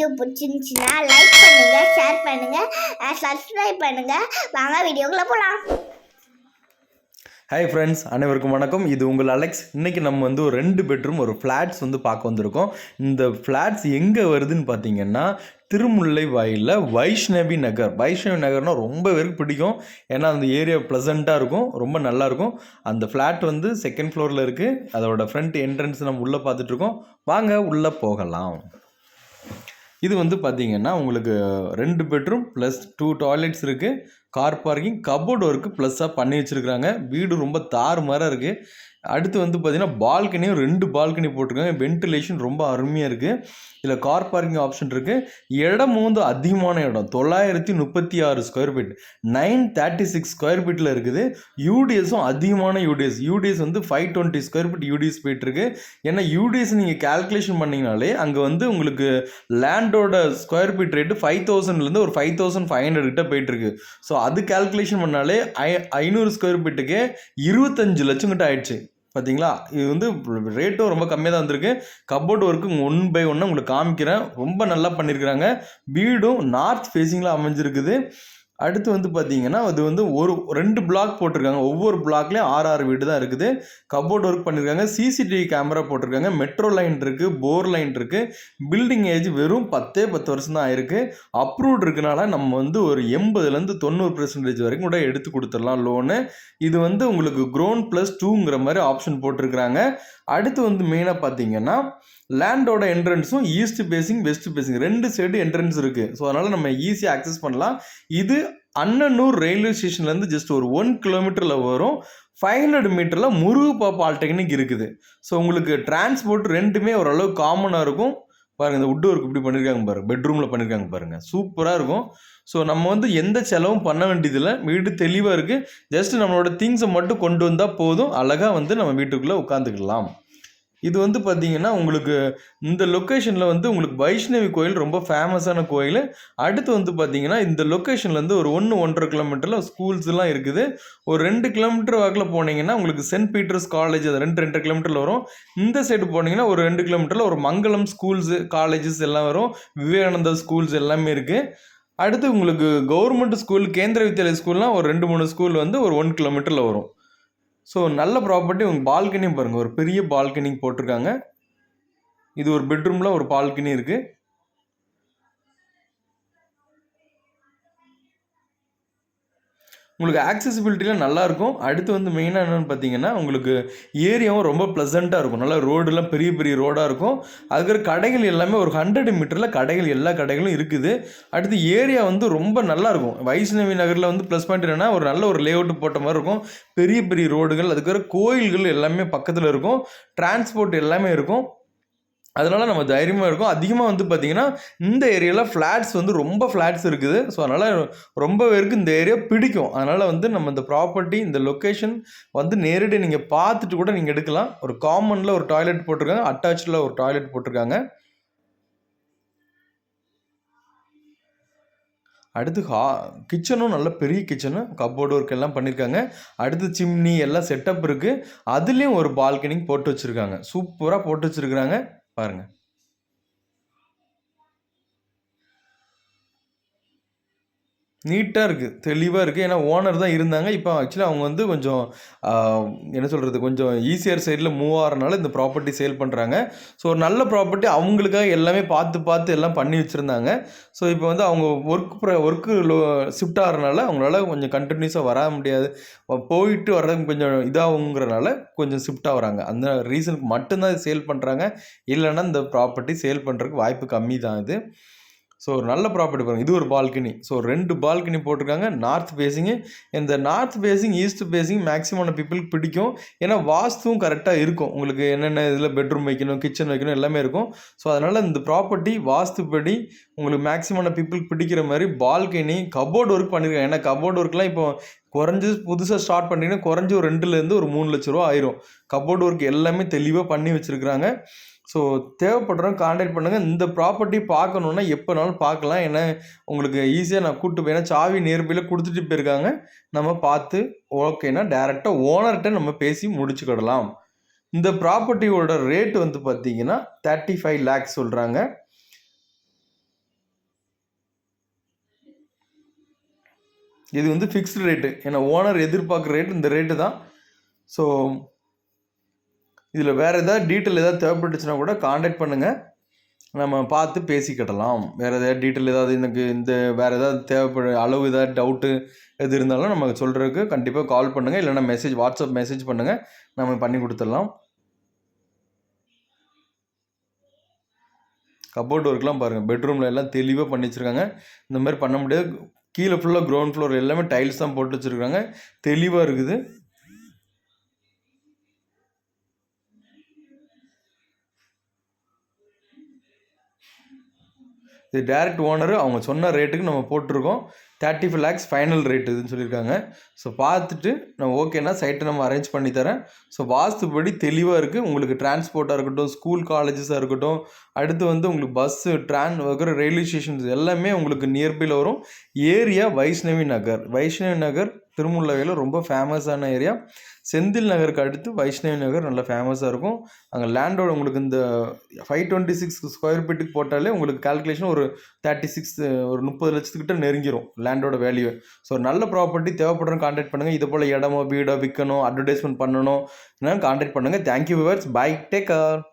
Video பிடிச்சிருந்துச்சுன்னா like பண்ணுங்க, share பண்ணுங்க, சப்ஸ்கிரைப் பண்ணுங்க. வாங்க வீடியோக்குள்ள போலாம். ஹாய் ஃப்ரெண்ட்ஸ், அனைவருக்கும் வணக்கம். இது உங்கள் அலெக்ஸ். இன்றைக்கி நம்ம வந்து ஒரு 2 பெட்ரூம் ஒரு ஃப்ளாட்ஸ் வந்து பார்க்க வந்திருக்கோம். இந்த ஃப்ளாட்ஸ் எங்கே வருதுன்னு பார்த்தீங்கன்னா திருமுல்லை வாயிலில் வைஷ்ணவி நகர்னால் ரொம்ப பேருக்கு பிடிக்கும். ஏன்னா அந்த ஏரியா ப்ளசண்ட்டாக இருக்கும், ரொம்ப நல்லாயிருக்கும். அந்த ஃப்ளாட் வந்து 2nd ஃப்ளோரில் இருக்குது. அதோட ஃப்ரண்ட் என்ட்ரன்ஸ் நம்ம உள்ளே பார்த்துட்ருக்கோம். வாங்க உள்ளே போகலாம். இது வந்து பார்த்தீங்கன்னா உங்களுக்கு 2 பெட்ரூம் ப்ளஸ் 2 டாய்லெட்ஸ் இருக்குது. கார் பார்க்கிங், கபோர்டு ஒர்க்கு ப்ளஸ்ஸாக பண்ணி வச்சுருக்காங்க. வீடு ரொம்ப தாறுமாறாக இருக்குது. அடுத்து வந்து பார்த்திங்கன்னா பால்கனியும் 2 பால்கனி போட்டிருக்காங்க. வென்டிலேஷன் ரொம்ப அருமையாக இருக்குது. இதில் கார் பார்க்கிங் ஆப்ஷன் இருக்குது. இடமும் வந்து அதிகமான இடம், 936 ஸ்கொயர் ஃபீட், 936 ஸ்கொயர் ஃபீட்டில் இருக்குது. யூடிஎஸும் அதிகமான யூடிஎஸ் வந்து 520 ஸ்கொயர் ஃபீட் யூடிஎஸ் போயிட்டுருக்கு. ஏன்னா யூடிஎஸ் நீங்கள் கேல்குலேஷன் பண்ணிங்கனாலே அங்கே வந்து உங்களுக்கு லேண்டோட ஸ்கொயர் ஃபீட் ரேட்டு 5000லேருந்து ஒரு 5500 கிட்ட போயிட்டுருக்கு. ஸோ அது கேல்குலேஷன் பண்ணாலே 500 ஸ்கொயர் ஃபீட்டுக்கு 25 லட்சம் கிட்ட ஆயிடுச்சு. பார்த்தீங்களா? இது வந்து ரேட்டும் ரொம்ப கம்மியாக தான் வந்திருக்கு. கபோர்டு ஒர்க்கு 1 by 1 உங்களுக்கு காமிக்கிறேன். ரொம்ப நல்லா பண்ணியிருக்கிறாங்க. வீடும் நார்த் ஃபேஸிங்கில் அமைஞ்சிருக்குது. அடுத்து வந்து பார்த்தீங்கன்னா அது வந்து 2 பிளாக் போட்டிருக்காங்க. ஒவ்வொரு பிளாக்லேயும் 6 வீடு தான் இருக்குது. கபோர்டு ஒர்க் பண்ணியிருக்காங்க. சிசிடிவி கேமரா போட்டிருக்காங்க. மெட்ரோ லைன் இருக்குது, போர் லைன் இருக்குது. பில்டிங் ஏஜ் வெறும் 10 வருஷம் தான் ஆயிருக்கு. அப்ரூவ்ட் இருக்கனால நம்ம வந்து ஒரு 80லேருந்து 90% வரைக்கும் கூட எடுத்து கொடுத்துடலாம் லோனு. இது வந்து உங்களுக்கு க்ரோன் +2ங்கிற மாதிரி ஆப்ஷன் போட்டிருக்கிறாங்க. அடுத்து வந்து மெயினாக பார்த்தீங்கன்னா லேண்டோட என்ட்ரன்ஸும் east facing west facing 2 side entrance இருக்குது. ஸோ அதனால் நம்ம ஈஸியாக அக்சஸ் பண்ணலாம். இது அன்னனூர் ரயில்வே ஸ்டேஷன்லேருந்து ஜஸ்ட் ஒரு 1 கிலோமீட்டரில் வரும். 500 மீட்டரில் முருகப்பா பாலிடெக்னிக் இருக்குது. ஸோ உங்களுக்கு டிரான்ஸ்போர்ட் ரெண்டுமே ஓரளவு காமனாக இருக்கும். பாருங்கள், இந்த வுட் ஒர்க் இப்படி பண்ணியிருக்காங்க பாருங்கள், பெட்ரூமில் பண்ணியிருக்காங்க பாருங்கள், சூப்பராக இருக்கும். ஸோ நம்ம வந்து எந்த செலவும் பண்ண வேண்டியதில்லை. வீடு தெளிவாக இருக்குது. ஜஸ்ட் நம்மளோட திங்ஸை மட்டும் கொண்டு வந்தால் போதும். அழகாக வந்து நம்ம வீட்டுக்குள்ளே உட்காந்துக்கலாம். இது வந்து பார்த்தீங்கன்னா உங்களுக்கு இந்த லொக்கேஷனில் வந்து உங்களுக்கு வைஷ்ணவி கோயில் ரொம்ப ஃபேமஸான கோயில். அடுத்து வந்து பார்த்தீங்கன்னா இந்த லொக்கேஷன்லேருந்து ஒரு 1-1.5 கிலோமீட்டரில் ஸ்கூல்ஸ்லாம் இருக்குது. ஒரு 2 கிலோமீட்டர் வாக்கில் போனீங்கன்னா உங்களுக்கு சென்ட் பீட்டர்ஸ் காலேஜ், அது 2 கிலோமீட்டரில் வரும். இந்த சைடு போனீங்கன்னா ஒரு 2 கிலோமீட்டரில் ஒரு மங்களம் ஸ்கூல்ஸு காலேஜஸ் எல்லாம் வரும். விவேகானந்தா ஸ்கூல்ஸ் எல்லாமே இருக்குது. அடுத்து உங்களுக்கு கவர்மெண்ட் ஸ்கூல், கேந்திர வித்யாலயா ஸ்கூல்லாம் ஒரு 2-3 ஸ்கூல் வந்து ஒரு 1 கிலோமீட்டரில் வரும். ஸோ நல்ல ப்ராப்பர்ட்டி. உங்கள் பால்கனியும் பாருங்கள், ஒரு பெரிய பால்கனி போட்டிருக்காங்க. இது ஒரு பெட்ரூமில் ஒரு பால்கனி இருக்குது. உங்களுக்கு ஆக்சசிபிலிட்டிலாம் நல்லாயிருக்கும். அடுத்து வந்து மெயினாக என்னென்னு பார்த்தீங்கன்னா உங்களுக்கு ஏரியாவும் ரொம்ப ப்ளசண்ட்டாக இருக்கும். நல்லா ரோடெல்லாம் பெரிய பெரிய ரோடாக இருக்கும். அதுக்கு கடைகள் எல்லாமே ஒரு 100 மீட்டரில் கடைகள், எல்லா கடைகளும் இருக்குது. அடுத்து ஏரியா வந்து ரொம்ப நல்லாயிருக்கும். வைஷ்ணவி நகரில் வந்து ப்ளஸ் பாயிண்ட் என்னென்னா ஒரு நல்ல ஒரு லேஅவுட் போட்ட மாதிரி இருக்கும். பெரிய பெரிய ரோடுகள், அதுக்கு கோயில்கள் எல்லாமே பக்கத்தில் இருக்கும். டிரான்ஸ்போர்ட் எல்லாமே இருக்கும். அதனால் நம்ம தைரியமாக இருக்கும். அதிகமாக வந்து பார்த்திங்கன்னா இந்த ஏரியாவில் ஃப்ளாட்ஸ் வந்து ரொம்ப ஃப்ளாட்ஸ் இருக்குது. ஸோ அதனால் ரொம்ப பேருக்கு இந்த ஏரியா பிடிக்கும். அதனால் வந்து நம்ம இந்த ப்ராப்பர்ட்டி, இந்த லொக்கேஷன் வந்து நேரடியாக நீங்கள் பார்த்துட்டு கூட நீங்கள் எடுக்கலாம். ஒரு காமனில் ஒரு டாய்லெட் போட்டிருக்காங்க, அட்டாச்சில் ஒரு டாய்லெட் போட்டிருக்காங்க. அடுத்து கிச்சனும் நல்ல பெரிய கிச்சனு, கப்போர்டு ஒர்க் எல்லாம் பண்ணியிருக்காங்க. அடுத்து சிம்னி எல்லாம் செட்டப் இருக்குது. அதுலேயும் ஒரு பால்கனி போட்டு வச்சுருக்காங்க. சூப்பராக போட்டு வச்சுருக்குறாங்க பாருங்கள். நீட்டாக இருக்குது, தெளிவாக இருக்குது. ஏன்னா ஓனர் தான் இருந்தாங்க. இப்போ ஆக்சுவலி அவங்க வந்து கொஞ்சம் என்ன சொல்கிறது, கொஞ்சம் ஈஸியர் சைடில் மூவ் ஆகிறனால இந்த ப்ராப்பர்ட்டி சேல் பண்ணுறாங்க. ஸோ ஒரு நல்ல ப்ராப்பர்ட்டி அவங்களுக்காக எல்லாமே பார்த்து எல்லாம் பண்ணி வச்சுருந்தாங்க. ஸோ இப்போ வந்து அவங்க ஒர்க்கு ஷிஃப்ட் ஆகிறனால அவங்களால கொஞ்சம் கண்டினியூஸாக வர முடியாது, போயிட்டு வர்றதுக்கு கொஞ்சம் இதாகுங்கிறனால கொஞ்சம் ஷிஃப்ட் ஆகுறாங்க. அந்த ரீசனுக்கு மட்டும்தான் சேல் பண்ணுறாங்க. இல்லைன்னா இந்த ப்ராப்பர்ட்டி சேல் பண்ணுறதுக்கு வாய்ப்பு கம்மி தான் இது. ஸோ ஒரு நல்ல ப்ராப்பர்ட்டி பாருங்கள். இது ஒரு பால்கனி. ஸோ 2 பால்கனி போட்டிருக்காங்க. North facing. இந்த north facing, east facing maximum பீப்புளுக்கு பிடிக்கும். ஏன்னா வாஸ்துவும் கரெக்டாக இருக்கும். உங்களுக்கு என்னென்ன இதில் பெட்ரூம் வைக்கணும், கிச்சன் வைக்கணும் எல்லாமே இருக்கும். ஸோ அதனால் இந்த ப்ராப்பர்ட்டி வாஸ்துப்படி உங்களுக்கு மேக்ஸிமம் பீப்புளுக்கு பிடிக்கிற மாதிரி பால்கனி, கபோர்டு ஒர்க் பண்ணியிருக்காங்க. ஏன்னா கபோர்டு ஒர்க்லாம் இப்போ குறைஞ்சி புதுசாக ஸ்டார்ட் பண்ணிங்கன்னா குறைஞ்சி ஒரு 2லேருந்து ஒரு 3 லட்ச ரூபா ஆயிரும். கபோர்டு ஒர்க் எல்லாமே தெளிவாக பண்ணி வச்சுருக்குறாங்க. ஸோ தேவைப்படுறவங்க கான்டாக்ட் பண்ணுங்கள். இந்த ப்ராப்பர்ட்டி பார்க்கணுன்னா எப்போனாலும் பார்க்கலாம். ஏன்னா உங்களுக்கு ஈஸியாக நான் கூப்பிட்டு போய், ஏன்னா சாவி நியர்பையில் கொடுத்துட்டு போயிருக்காங்க. நம்ம பார்த்து ஓகேன்னா டேரெக்டாக ஓனர்கிட்ட நம்ம பேசி முடிச்சுக்கிடலாம். இந்த ப்ராப்பர்ட்டியோட ரேட் வந்து பார்த்தீங்கன்னா 35 lakhs சொல்கிறாங்க. இது வந்து ஃபிக்ஸ்டு ரேட்டு, ஏன்னா ஓனர் எதிர்பார்க்குற ரேட் இந்த ரேட்டு தான். ஸோ இதில் வேறு ஏதாவது டீட்டெயில் ஏதாவது தேவைப்பட்டுச்சுன்னா கூட காண்டாக்ட் பண்ணுங்கள், நம்ம பார்த்து பேசிக்கிடலாம். வேறு ஏதாவது டீட்டெயில் ஏதாவது எனக்கு இந்த வேறு ஏதாவது தேவைப்பட அளவு ஏதாவது டவுட்டு எது இருந்தாலும் நம்ம சொல்கிறதுக்கு கண்டிப்பாக கால் பண்ணுங்கள், இல்லைன்னா வாட்ஸ்அப் மெசேஜ் பண்ணுங்கள், நம்ம பண்ணி கொடுத்துடலாம். கபோர்ட் ஒர்க்லாம் பாருங்கள், பெட்ரூமில் எல்லாம் தெளிவாக பண்ணி வச்சுருக்காங்க. இந்த மாதிரி பண்ண முடியாது, கீழே ஃபுல்லாக கிரவுண்ட் ஃப்ளோர் எல்லாமே டைல்ஸ் தான் போட்டு வச்சுருக்காங்க, தெளிவாக இருக்குது. இது டேரக்ட் ஓனரு அவங்க சொன்ன ரேட்டுக்கு நம்ம போட்டிருக்கோம். 35 lakhs ஃபைனல் ரேட் இதுன்னு சொல்லியிருக்காங்க. ஸோ பார்த்துட்டு நம்ம ஓகேனா சைட்டை நம்ம அரேஞ்ச் பண்ணி தரேன். ஸோ வாஸ்துப்படி தெளிவாக இருக்குது. உங்களுக்கு டிரான்ஸ்போர்ட்டாக இருக்கட்டும், ஸ்கூல் காலேஜஸாக இருக்கட்டும், அடுத்து வந்து உங்களுக்கு பஸ்ஸு வைக்கிற ரயில்வே ஸ்டேஷன்ஸ் எல்லாமே உங்களுக்கு நியர்பையில் வரும். ஏரியா வைஷ்ணவி நகர் திருமுல்லைவாயில் ரொம்ப ஃபேமஸான ஏரியா. செந்தில் நகருக்கு அடுத்து வைஷ்ணவி நகர் நல்லா ஃபேமஸாக இருக்கும். அங்கே லேண்டோட உங்களுக்கு இந்த 526 ஸ்கொயர் ஃபீட்டுக்கு போட்டாலே உங்களுக்கு கால்குலேஷன் ஒரு 30 லட்சத்துக்கிட்ட நெருங்கிடும் லேண்டோட வேல்யூ. ஸோ நல்ல ப்ராப்பர்ட்டி தேவைப்படுறவங்க கான்டாக்ட் பண்ணுங்கள். இது போல் இடமோ வீடோ விற்கணும், அட்வர்டைஸ்மெண்ட் பண்ணணும், கான்டாக்ட் பண்ணுங்கள். Thank you viewers, bye, take care.